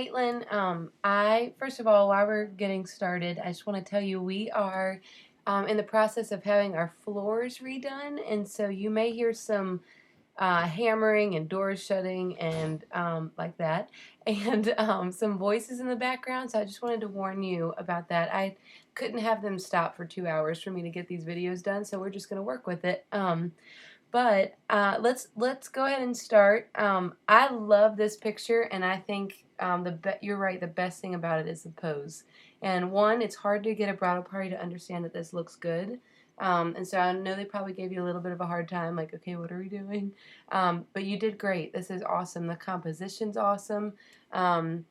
Caitlin, first of all, while we're getting started, I just want to tell you we are in the process of having our floors redone, and so you may hear some hammering and doors shutting and like that, and some voices in the background. So I just wanted to warn you about that. I couldn't have them stop for 2 hours for me to get these videos done, so we're just going to work with it. But let's go ahead and start. I love this picture, and I think you're right. The best thing about it is the pose. And one, it's hard to get a bridal party to understand that this looks good. And so I know they probably gave you a little bit of a hard time, like, okay, what are we doing? But you did great. This is awesome. The composition's awesome. Um,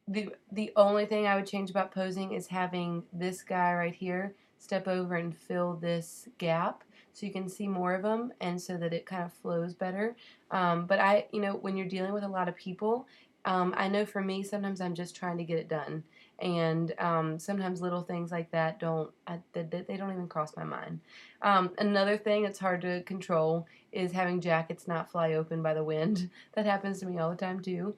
the only thing I would change about posing is having this guy right here step over and fill this gap so you can see more of them and so that it kind of flows better. But when you're dealing with a lot of people, I know for me, sometimes I'm just trying to get it done. And sometimes little things like that they don't even cross my mind. Another thing that's hard to control is having jackets not fly open by the wind. That happens to me all the time too.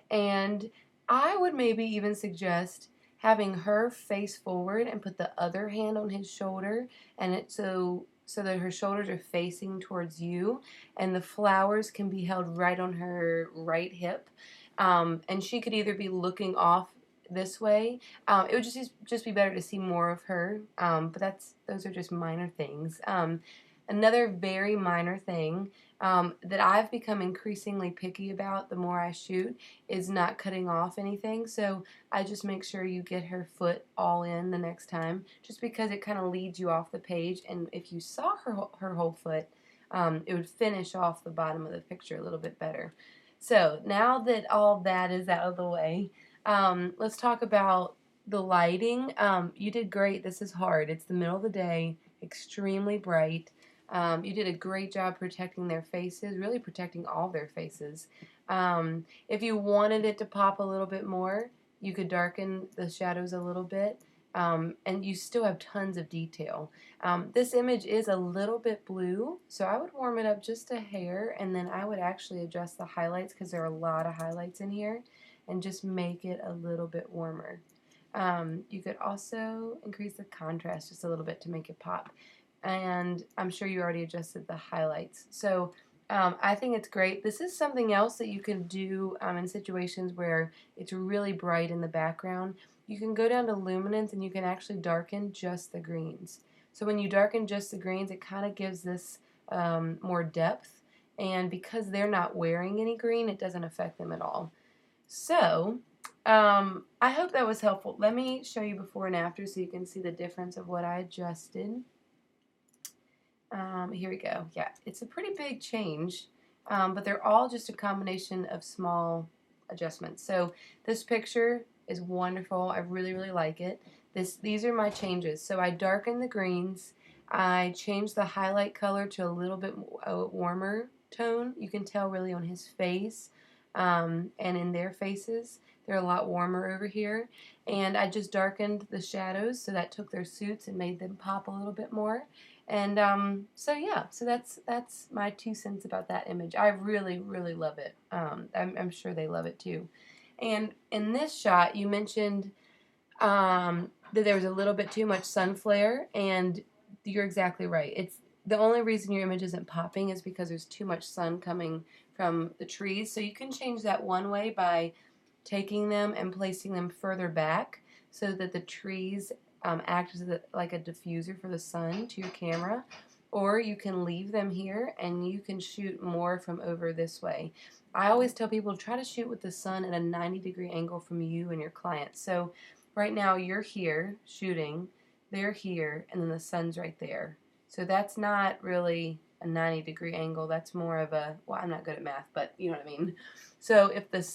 And I would maybe even suggest having her face forward and put the other hand on his shoulder, and so that her shoulders are facing towards you, and the flowers can be held right on her right hip. And she could either be looking off this way. It would just be better to see more of her. But those are just minor things. Another very minor thing that I've become increasingly picky about the more I shoot is not cutting off anything. So I just make sure you get her foot all in the next time, just because it kind of leads you off the page. And if you saw her whole foot, it would finish off the bottom of the picture a little bit better. So now that all that is out of the way, let's talk about the lighting. You did great. This is hard. It's the middle of the day, extremely bright. You did a great job protecting their faces, really protecting all their faces. If you wanted it to pop a little bit more, you could darken the shadows a little bit, and you still have tons of detail. This image is a little bit blue, so I would warm it up just a hair, and then I would actually adjust the highlights because there are a lot of highlights in here, and just make it a little bit warmer. You could also increase the contrast just a little bit to make it pop. And I'm sure you already adjusted the highlights. So I think it's great. This is something else that you can do in situations where it's really bright in the background. You can go down to luminance and you can actually darken just the greens. So when you darken just the greens, it kind of gives this more depth. And because they're not wearing any green, it doesn't affect them at all. So I hope that was helpful. Let me show you before and after so you can see the difference of what I adjusted. Here we go. Yeah, it's a pretty big change, but they're all just a combination of small adjustments. So this picture is wonderful. I really, really like it. These are my changes. So I darkened the greens. I changed the highlight color to a little bit warmer tone. You can tell really on his face and in their faces. They're a lot warmer over here. And I just darkened the shadows, so that took their suits and made them pop a little bit more. And so yeah, so that's my 2 cents about that image. I really, really love it. I'm sure they love it too. And in this shot, you mentioned that there was a little bit too much sun flare, and you're exactly right. It's the only reason your image isn't popping is because there's too much sun coming from the trees. So you can change that one way by taking them and placing them further back so that the trees act as like a diffuser for the sun to your camera, or you can leave them here and you can shoot more from over this way. I always tell people try to shoot with the sun at a 90-degree angle from you and your client. So right now you're here shooting, they're here, and then the sun's right there. So that's not really a 90-degree angle. That's more of a, well, I'm not good at math, but you know what I mean. So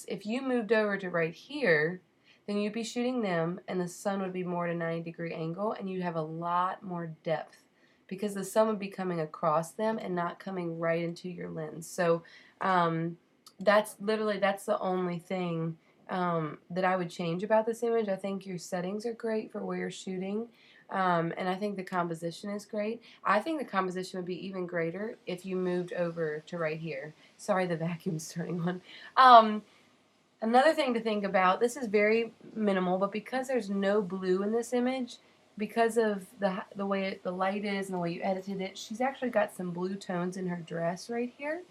if you moved over to right here, then you'd be shooting them and the sun would be more at a 90-degree angle, and you'd have a lot more depth because the sun would be coming across them and not coming right into your lens. So that's the only thing that I would change about this image. I think your settings are great for where you're shooting, and I think the composition is great. I think the composition would be even greater if you moved over to right here. Sorry, the vacuum's turning on. Another thing to think about, this is very minimal, but because there's no blue in this image, because of the way the light is and the way you edited it, she's actually got some blue tones in her dress right here.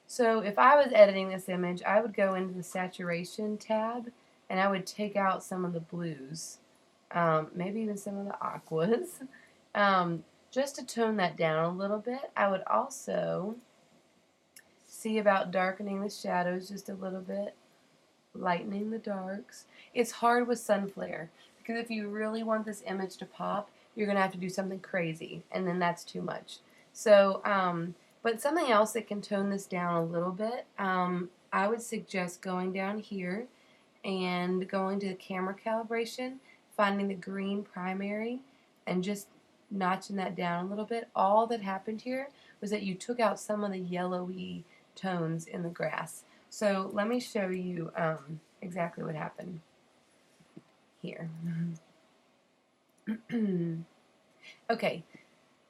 So if I was editing this image, I would go into the saturation tab and I would take out some of the blues, maybe even some of the aquas, just to tone that down a little bit. I would also see about darkening the shadows just a little bit, lightening the darks. It's hard with sun flare because if you really want this image to pop, you're going to have to do something crazy, and then that's too much. So, but something else that can tone this down a little bit, I would suggest going down here and going to the camera calibration, finding the green primary, and just notching that down a little bit. All that happened here was that you took out some of the yellowy tones in the grass. So let me show you exactly what happened here. Okay,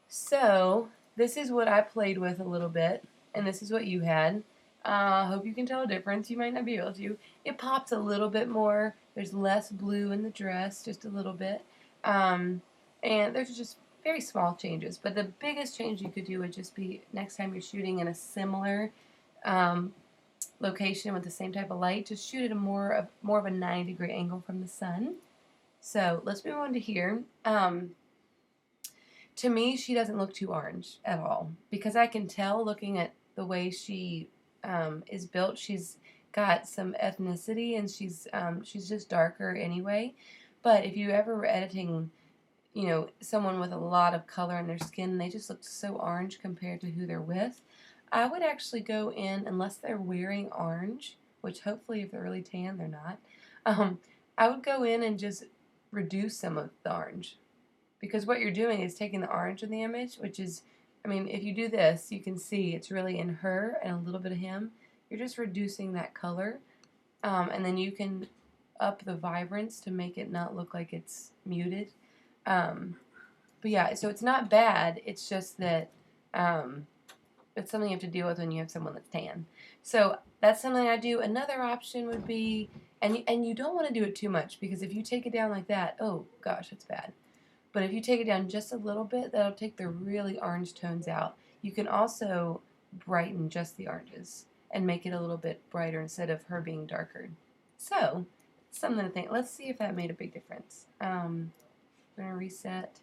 so this is what I played with a little bit, and this is what you had. Hope you can tell a difference. You might not be able to. It pops a little bit more. There's less blue in the dress, just a little bit. And there's just very small changes. But the biggest change you could do would just be next time you're shooting in a similar location with the same type of light, just shoot at a more of a 9-degree angle from the sun. So let's move on to here. To me, she doesn't look too orange at all because I can tell looking at the way she is built. She's got some ethnicity and she's just darker anyway. But if you ever were editing, you know, someone with a lot of color in their skin, they just look so orange compared to who they're with. I would actually go in, unless they're wearing orange, which hopefully if they're really tan, they're not, I would go in and just reduce some of the orange. Because what you're doing is taking the orange in the image, which is, I mean, if you do this, you can see it's really in her and a little bit of him. You're just reducing that color, and then you can up the vibrance to make it not look like it's muted. But yeah, so it's not bad, it's just that it's something you have to deal with when you have someone that's tan. So that's something I do. Another option would be, and you don't want to do it too much, because if you take it down like that, oh gosh, it's bad. But if you take it down just a little bit, that'll take the really orange tones out. You can also brighten just the oranges and make it a little bit brighter instead of her being darker. So, something to think. Let's see if that made a big difference. I'm going to reset.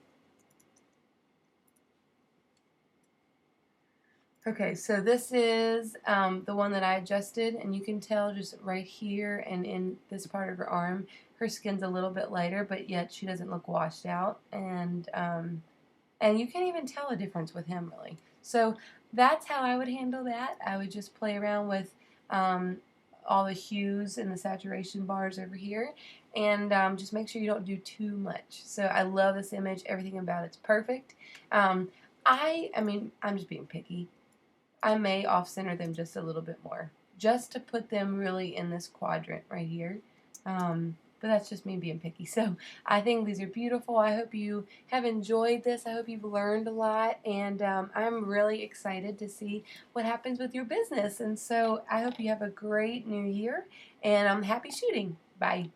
Okay, so this is the one that I adjusted, and you can tell just right here and in this part of her arm, her skin's a little bit lighter, but yet she doesn't look washed out, and you can't even tell a difference with him, really. So that's how I would handle that. I would just play around with all the hues and the saturation bars over here, and just make sure you don't do too much. So I love this image. Everything about it's perfect. I mean, I'm just being picky. I may off-center them just a little bit more, just to put them really in this quadrant right here. But that's just me being picky. So I think these are beautiful. I hope you have enjoyed this. I hope you've learned a lot, and I'm really excited to see what happens with your business. And so I hope you have a great new year, and I'm happy shooting. Bye.